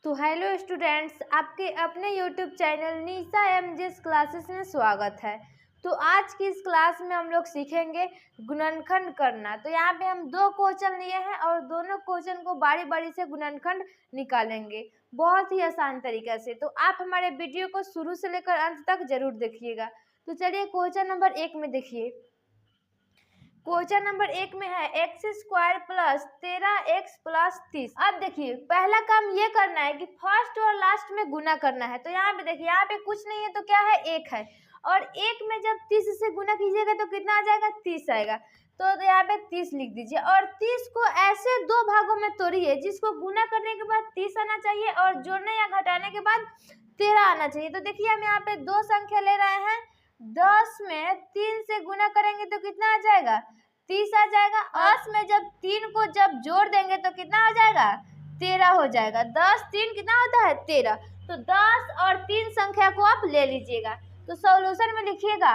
तो hello students, आपके अपने यूट्यूब चैनल निशा एमजेस क्लासेस में स्वागत है। तो आज की इस क्लास में हम लोग सीखेंगे गुणनखंड करना। तो यहाँ पे हम दो क्वेश्चन लिए हैं और दोनों क्वेश्चन को बारी बारी से गुणनखंड निकालेंगे बहुत ही आसान तरीके से। तो आप हमारे वीडियो को शुरू से लेकर अंत तक जरूर देखिएगा। तो चलिए क्वेश्चन नंबर 1 में देखिए। क्वेश्चन नंबर 1 में है x square plus 13x plus 30। अब देखिए पहला काम ये करना है कि फर्स्ट और लास्ट में गुना करना है। तो यहाँ पे देखिए, यहाँ पे कुछ नहीं है तो क्या है, एक है, और एक में जब 30 से गुना कीजिएगा तो कितना आ जाएगा, 30 आएगा। तो यहाँ पे 30 लिख दीजिए और 30 को ऐसे दो भागों में तोड़िए जिसको गुना करने के बाद 30 आना चाहिए और जोड़ने या घटाने के बाद 13 आना चाहिए। तो देखिए हम यहाँ पे दो संख्या ले रहे हैं, 10 में 3 से गुना करेंगे तो कितना आ जाएगा, 30 आ जाएगा। 10 में जब 3 को जब जोड़ देंगे तो कितना हो जाएगा, 13 हो जाएगा। 10 3 कितना होता है, 13। तो 10 और 3 संख्या को आप ले लीजिएगा। तो सॉल्यूशन में लिखिएगा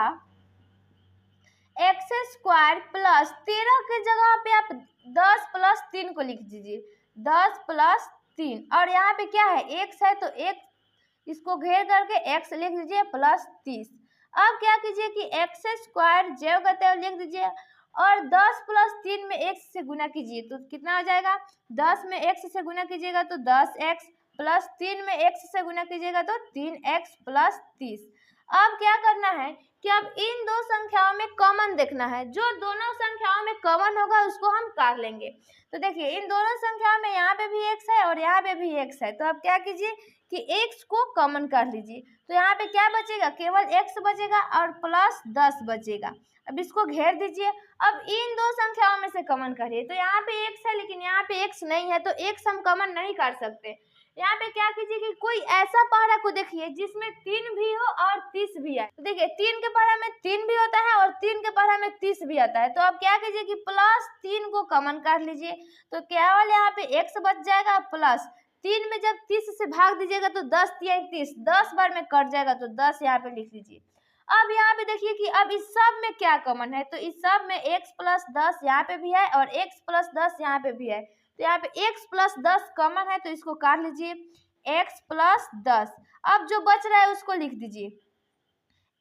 एक्स स्क्वायर प्लस 13 की जगह पे आप 10 प्लस 3 को लिख दीजिए, 10 प्लस 3। और यहाँ पे क्या है, x है, तो x इसको घेर करके x लिख दीजिए प्लस 30। अब क्या कीजिए कि एक्स स्क्वायर जैव करते हुए लिख दीजिए और 10 प्लस 3 में x से गुना कीजिए तो कितना हो जाएगा, 10 में x से गुना कीजिएगा तो 10x प्लस 3 में x से गुना कीजिएगा तो 3x प्लस 30। अब क्या करना है कि अब इन दो संख्याओं में कॉमन देखना है, जो दोनों संख्याओं में कॉमन होगा उसको हम काट लेंगे। तो देखिए इन दोनों संख्याओं में यहाँ पे भी x है और यहाँ पे भी x है, तो आप क्या कीजिए कि x को कॉमन कर लीजिए। तो यहाँ पे क्या बचेगा, केवल x बचेगा और प्लस 10 बचेगा। अब इसको घेर दीजिए। अब इन दो संख्याओं में से कॉमन करिए। तो यहाँ पे x है लेकिन यहाँ पे x नहीं है, तो x हम कॉमन नहीं कर सकते। यहाँ पे क्या कीजिए कि कोई ऐसा पहाड़ा को देखिए जिसमें 3 भी हो और 30 भी है। तो देखिए 3 के पहाड़ा में 3 भी होता है और 3 के पहाड़ा में 30 भी आता है। तो आप क्या कीजिए कि प्लस 3 को कॉमन कर लीजिए। तो केवल यहाँ पे x बच जाएगा, प्लस 3 में जब 30 से भाग दीजिएगा तो 10 3 30, 10 बार में कट जाएगा, तो 10 यहाँ पे लिख लीजिए। अब यहाँ पे देखिए कि अब इस सब में क्या कॉमन है, तो इस सब में x प्लस 10 यहाँ पे भी है और x प्लस 10 यहाँ पे भी है। तो यहाँ पे x प्लस 10 कॉमन है, तो इसको काट लीजिए, x प्लस 10। अब जो बच रहा है उसको लिख दीजिए,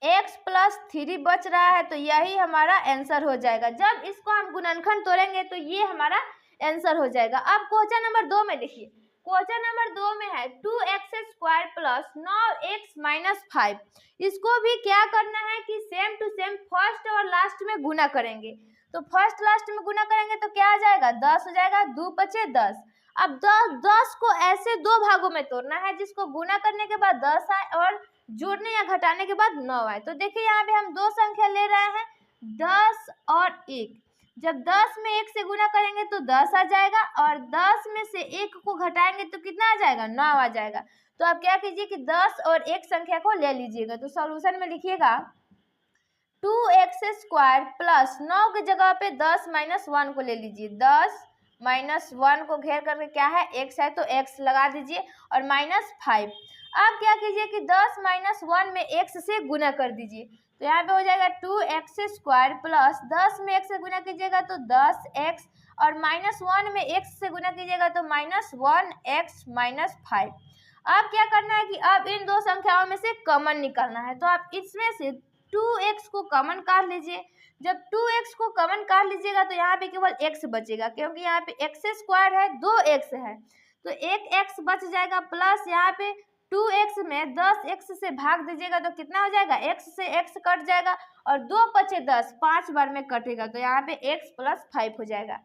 x प्लस 3 बच रहा है, तो यही हमारा आंसर हो जाएगा। जब इसको हम गुणनखंड तोड़ेंगे तो ये हमारा आंसर हो जाएगा। अब क्वेश्चन नंबर 2 में देखिए, क्वेश्चन नंबर 2 में है 2x square plus 9x minus 5। इसको भी क्या करना है कि सेम टू सेम फर्स्ट और लास्ट में गुना करेंगे। तो फर्स्ट लास्ट में गुना करेंगे तो क्या आ जाएगा, 10 हो जाएगा, 2 बचे 10। अब 10 को ऐसे दो भागों में तोड़ना है जिसको गुना करने के बाद 10 आए और जोड़ने या घटाने के बाद 9 आए। तो देखिए यहाँ पे हम दो संख्या ले रहे हैं, 10 और 1। जब 10 में 1 से गुना करेंगे तो 10 आ जाएगा और 10 में से 1 को घटाएंगे तो कितना आ जाएगा, 9 आ जाएगा। तो आप क्या कीजिए कि 10 और 1 संख्या को ले लीजिएगा। तो सॉल्यूशन में लिखिएगा 2x स्क्वायर प्लस 9 की जगह पे 10 माइनस 1 को ले लीजिए। 10 माइनस 1 को घेर करके क्या है, x है, तो x लगा दीजिए और माइनस 5। अब क्या कीजिए कि 10 माइनस 1 में x से गुना कर दीजिए। तो यहाँ पे हो जाएगा 2x स्क्वायर प्लस 10 में x से गुना कीजिएगा तो 10x और माइनस 1 में x से गुना कीजिएगा तो माइनस 1x माइनस 5। अब क्या करना है कि अब इन दो संख्याओं में से कॉमन निकालना है। तो आप इसमें से 2x को कॉमन कर लीजिए। जब 2x को कॉमन कर लीजिएगा तो यहाँ पे केवल x बचेगा, क्योंकि यहाँ पे x स्क्वायर है, 2x है, तो एक x बच जाएगा। प्लस यहाँ पे 2x में 10x से भाग दीजिएगा तो कितना हो जाएगा, x से x कट जाएगा और 2 बचे 10, 5 बार में कटेगा, तो यहाँ पे x प्लस 5 हो जाएगा।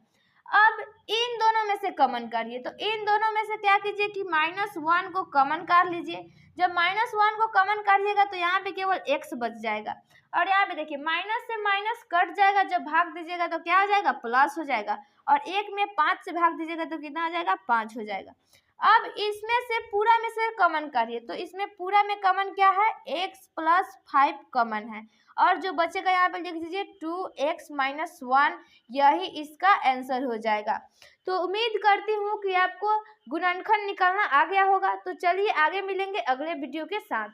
अब इन दोनों में से कॉमन करिए। तो इन दोनों में से क्या कीजिए कि -1 को कॉमन कर लीजिए। जब -1 को कॉमन करिएगा तो यहाँ पे केवल x बच जाएगा और यहाँ पे देखिए माइनस से माइनस कट जाएगा, जब भाग दीजिएगा तो क्या हो जाएगा, प्लस हो जाएगा और 1 में 5 से भाग दीजिएगा तो कितना हो जाएगा, 5 हो जाएगा। अब इसमें से पूरा में से कॉमन करिए। तो इसमें पूरा में कॉमन क्या है, x प्लस 5 कॉमन है और जो बचेगा यहाँ पे लिख दीजिए 2x माइनस 1, यही इसका आंसर हो जाएगा। तो उम्मीद करती हूँ कि आपको गुणनखंड निकालना आ गया होगा। तो चलिए आगे मिलेंगे अगले वीडियो के साथ।